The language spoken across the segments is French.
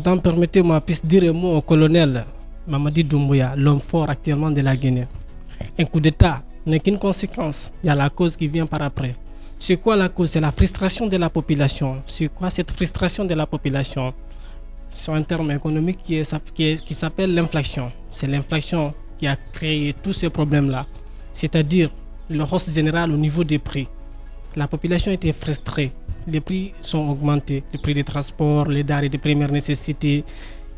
Maintenant, permettez-moi, puisse dire un mot au colonel Mamadi Doumbouya, l'homme fort actuellement de la Guinée. Un coup d'État n'est qu'une conséquence. Il y a la cause qui vient par après. C'est quoi la cause? C'est la frustration de la population. C'est quoi cette frustration de la population? C'est un terme économique qui s'appelle l'inflation. C'est l'inflation qui a créé tous ces problèmes-là. C'est-à-dire la hausse générale au niveau des prix. La population était frustrée. Les prix sont augmentés. Les prix des transports, les denrées de première nécessité.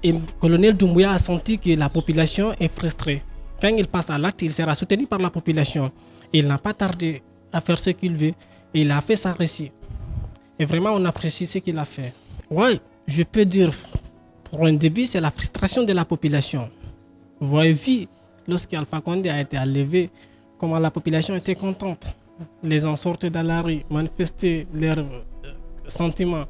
Et le colonel Doumbouya a senti que la population est frustrée. Quand il passe à l'acte, il sera soutenu par la population. Et il n'a pas tardé à faire ce qu'il veut. Et il a fait sa récit. Et vraiment, on apprécie ce qu'il a fait. Oui, je peux dire, pour un début, c'est la frustration de la population. Vous avez vu, lorsqu'Alpha Condé a été enlevé, comment la population était contente. Les gens sortaient dans la rue, manifester leurs sentiments.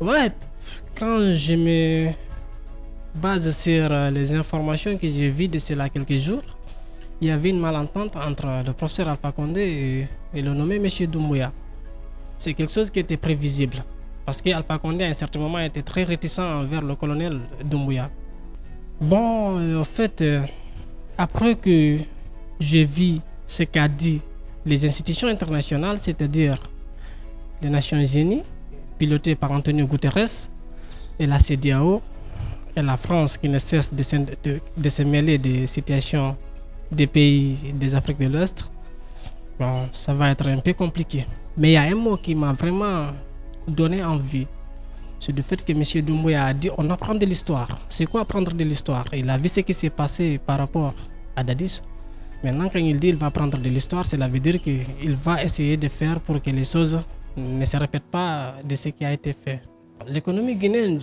Ouais, quand je me base sur les informations que j'ai vues de cela quelques jours, il y avait une malentente entre le professeur Alpha Condé et le nommé M. Doumbouya. C'est quelque chose qui était prévisible. Parce qu'Alpha Condé, à un certain moment, était très réticent envers le colonel Doumbouya. Bon, en fait, après que j'ai vu ce qu'a dit les institutions internationales, c'est-à-dire les Nations Unies, pilotées par Antonio Guterres, et la CEDEAO, et la France qui ne cesse de se mêler des situations des pays des Afriques de l'Ouest, bon, ça va être un peu compliqué. Mais il y a un mot qui m'a vraiment donné envie. C'est le fait que M. Doumbouya a dit on apprend de l'histoire. C'est quoi apprendre de l'histoire? Il a vu ce qui s'est passé par rapport à Dadis. Maintenant, quand il dit qu'il va apprendre de l'histoire, cela veut dire qu'il va essayer de faire pour que les choses ne se répètent pas de ce qui a été fait. L'économie guinéenne,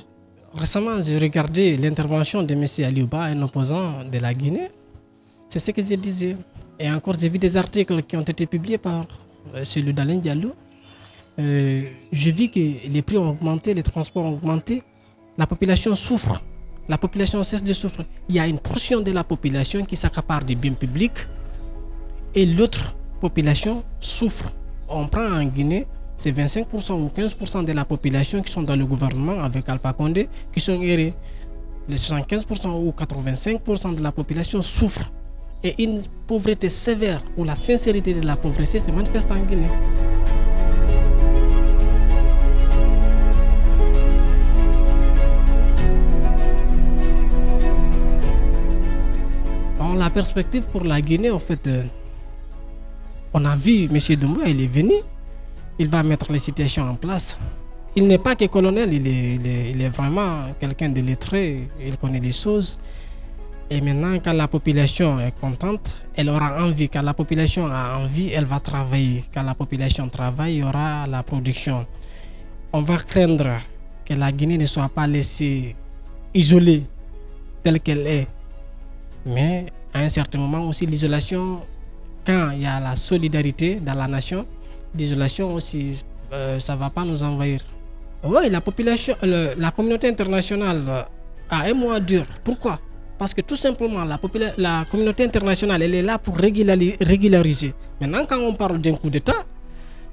récemment, j'ai regardé l'intervention de M. Aliouba, un opposant de la Guinée. C'est ce que je disais. Et encore, j'ai vu des articles qui ont été publiés par celui d'Alain Diallo. Je vis que les prix ont augmenté, les transports ont augmenté. La population souffre. La population cesse de souffrir. Il y a une portion de la population qui s'accapare des biens publics et l'autre population souffre. On prend en Guinée, c'est 25% ou 15% de la population qui sont dans le gouvernement avec Alpha Condé qui sont errés. Les 75% ou 85% de la population souffre. Et une pauvreté sévère ou la sincérité de la pauvreté se manifeste en Guinée. La perspective pour la Guinée, en fait, on a vu M. Doumbouya, il est venu, il va mettre les situations en place. Il n'est pas que colonel, il est vraiment quelqu'un de lettré, il connaît les choses. Et maintenant, quand la population est contente, elle aura envie. Quand la population a envie, elle va travailler. Quand la population travaille, il y aura la production. On va craindre que la Guinée ne soit pas laissée isolée telle qu'elle est. Mais à un certain moment aussi, l'isolation, quand il y a la solidarité dans la nation, l'isolation aussi, ça ne va pas nous envahir. Oui, la population, la communauté internationale a un mot dur. Pourquoi? Parce que tout simplement, la communauté internationale, elle est là pour régulariser. Maintenant, quand on parle d'un coup d'État,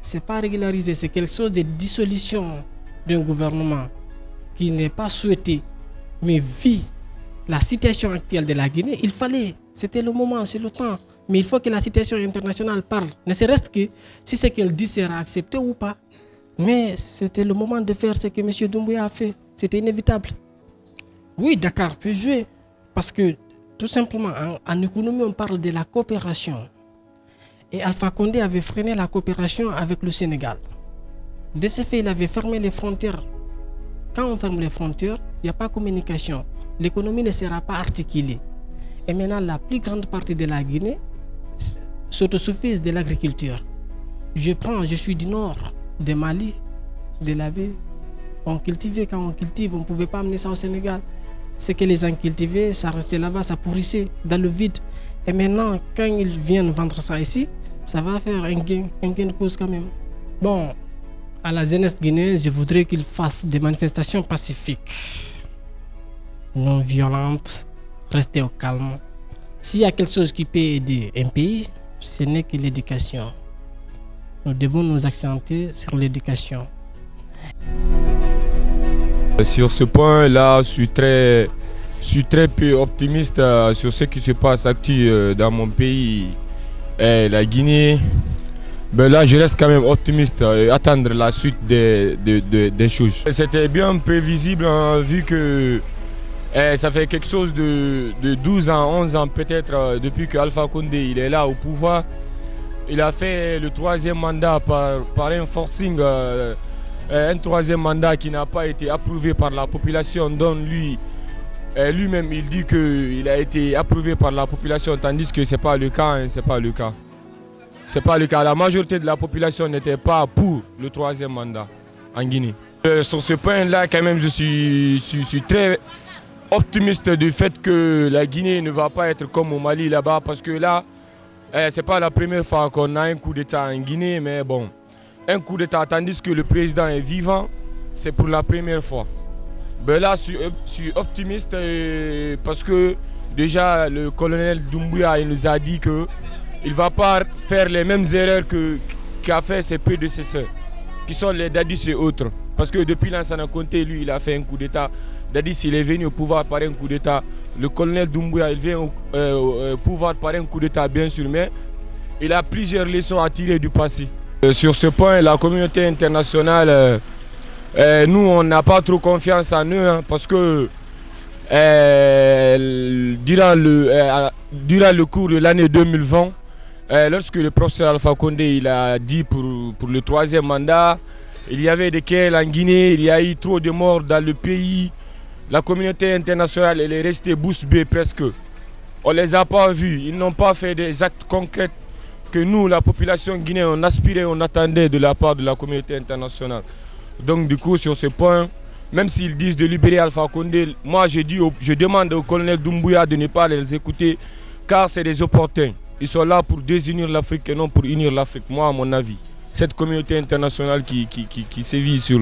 ce n'est pas régulariser, c'est quelque chose de dissolution d'un gouvernement qui n'est pas souhaité. Mais vu la situation actuelle de la Guinée, il fallait, c'était le moment, c'est le temps. Mais il faut que la situation internationale parle. Ne serait-ce que si ce qu'elle dit sera accepté ou pas. Mais c'était le moment de faire ce que M. Doumbouya a fait. C'était inévitable. Oui, Dakar peut jouer. Parce que tout simplement, en économie, on parle de la coopération. Et Alpha Condé avait freiné la coopération avec le Sénégal. De ce fait, il avait fermé les frontières. Quand on ferme les frontières, il n'y a pas de communication. L'économie ne sera pas articulée. Et maintenant, la plus grande partie de la Guinée s'autosuffise de l'agriculture. Je suis du nord, de Mali, de la baie, On cultivait, quand on cultive, on ne pouvait pas amener ça au Sénégal. Ce que les gens cultivaient, ça restait là-bas, ça pourrissait dans le vide. Et maintenant, quand ils viennent vendre ça ici, ça va faire un gain de cause quand même. Bon, à la jeunesse guinéenne, je voudrais qu'ils fassent des manifestations pacifiques, non violentes, rester au calme. S'il y a quelque chose qui peut aider un pays, ce n'est que l'éducation. Nous devons nous accenter sur l'éducation. Sur ce point-là, je suis très peu optimiste sur ce qui se passe actuellement dans mon pays, la Guinée. Ben là, je reste quand même optimiste et attendre la suite des choses. C'était bien prévisible vu que ça fait quelque chose de 12 ans, 11 ans peut-être depuis que Alpha Condé il est là au pouvoir. Il a fait le troisième mandat par un forcing, un troisième mandat qui n'a pas été approuvé par la population, dont lui-même il dit qu'il a été approuvé par la population, tandis que ce n'est pas le cas. C'est pas le cas. C'est pas le cas. La majorité de la population n'était pas pour le troisième mandat en Guinée. Sur ce point-là, quand même, je suis très optimiste du fait que la Guinée ne va pas être comme au Mali là-bas, parce que là, c'est pas la première fois qu'on a un coup d'État en Guinée, mais bon, un coup d'État tandis que le président est vivant, c'est pour la première fois. Ben là, je suis optimiste parce que déjà le colonel Doumbouya il nous a dit que il ne va pas faire les mêmes erreurs qu'a fait ses prédécesseurs, qui sont les Dadis et autres. Parce que depuis Lansana Conté, lui, il a fait un coup d'État. Dadis, il est venu au pouvoir par un coup d'État. Le colonel Doumbouya, il vient au pouvoir par un coup d'État, bien sûr, mais il a plusieurs leçons à tirer du passé. Sur ce point, la communauté internationale, nous, on n'a pas trop confiance en eux, parce que durant le cours de l'année 2020, lorsque le professeur Alpha Condé il a dit pour le troisième mandat, il y avait des guerres en Guinée, il y a eu trop de morts dans le pays. La communauté internationale elle est restée bouche bée presque. On ne les a pas vus, ils n'ont pas fait des actes concrets que nous, la population guinéenne, on aspirait, on attendait de la part de la communauté internationale. Donc du coup, sur ce point, même s'ils disent de libérer Alpha Condé, moi je demande au colonel Doumbouya de ne pas les écouter, car c'est des opportuns. Ils sont là pour désunir l'Afrique et non pour unir l'Afrique, moi à mon avis. Cette communauté internationale qui sévit sur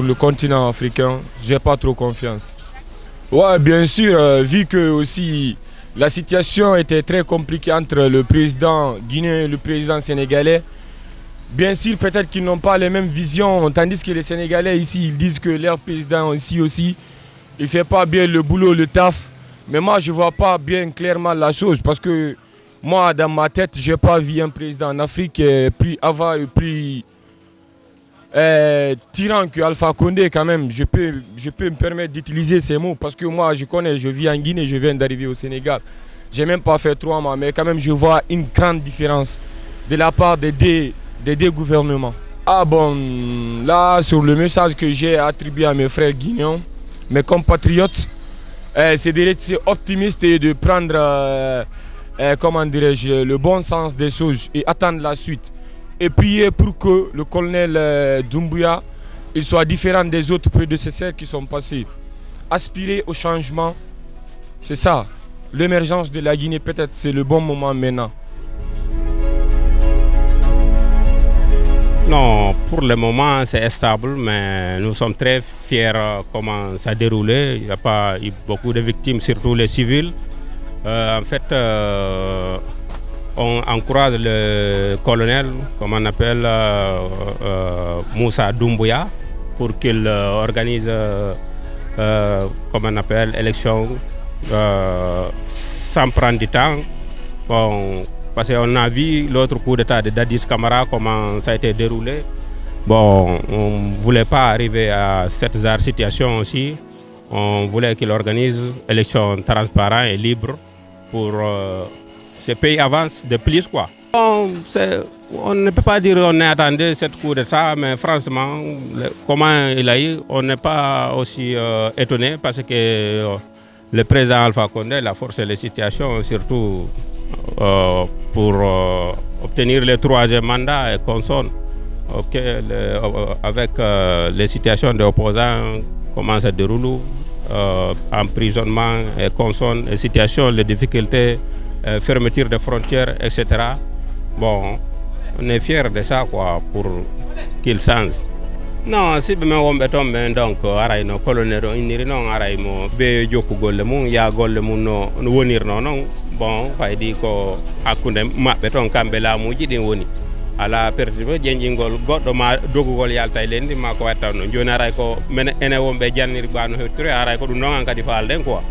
le continent africain, je n'ai pas trop confiance. Ouais, bien sûr, vu que aussi la situation était très compliquée entre le président guinéen et le président sénégalais, bien sûr, peut-être qu'ils n'ont pas les mêmes visions, tandis que les Sénégalais ici, ils disent que leur président ici aussi, il ne fait pas bien le boulot, le taf. Mais moi, je ne vois pas bien clairement la chose, parce que moi, dans ma tête, je n'ai pas vu un président en Afrique plus avare et plus tyran que Alpha Condé quand même. Je peux me permettre d'utiliser ces mots, parce que moi, je connais, je vis en Guinée, je viens d'arriver au Sénégal. Je n'ai même pas fait 3 mois, mais quand même, je vois une grande différence de la part des deux gouvernements. Ah bon, là, sur le message que j'ai attribué à mes frères guinéens, mes compatriotes, c'est de rester optimiste et de prendre, comment dirais-je, le bon sens des choses et attendre la suite. Et prier pour que le colonel Doumbouya il soit différent des autres prédécesseurs qui sont passés. Aspirer au changement, c'est ça. L'émergence de la Guinée, peut-être c'est le bon moment maintenant. Non, pour le moment c'est stable, mais nous sommes très fiers comment ça a déroulé. Il n'y a pas eu beaucoup de victimes, surtout les civils. En fait, on encourage le colonel, comme on appelle Moussa Doumbouya, pour qu'il organise, comme on appelle, l'élection sans prendre du temps. Bon, parce qu'on a vu l'autre coup d'état de Dadis Camara, comment ça a été déroulé. Bon, on ne voulait pas arriver à cette situation aussi. On voulait qu'il organise une élection transparente et libre pour ce pays avance de plus, quoi. Bon, on ne peut pas dire qu'on attendait ce coup d'état, mais franchement, comment il a eu, on n'est pas aussi étonné, parce que le président Alpha Condé a forcé les situations, surtout pour obtenir le troisième mandat et qu'on sonne. avec les situations des opposants, comment ça déroule, emprisonnement et consonnes, les situations, les difficultés, fermeture des frontières, etc. Bon, on est fiers de ça quoi, pour qu'ils changent. Non, si be wombe tombe donc aray no colonel iniri non aray mo be jokku golle mum ya golle mum no wonirno non bon faydi ko hakkunde mabbe ton kambe laamuji din woni ala pertibe jenjingol goddo ma dogugol yalta e lendi ma ko watta non joni aray ko men ene wombe janniri bano hetture aray ko dum non an kadi falden quoi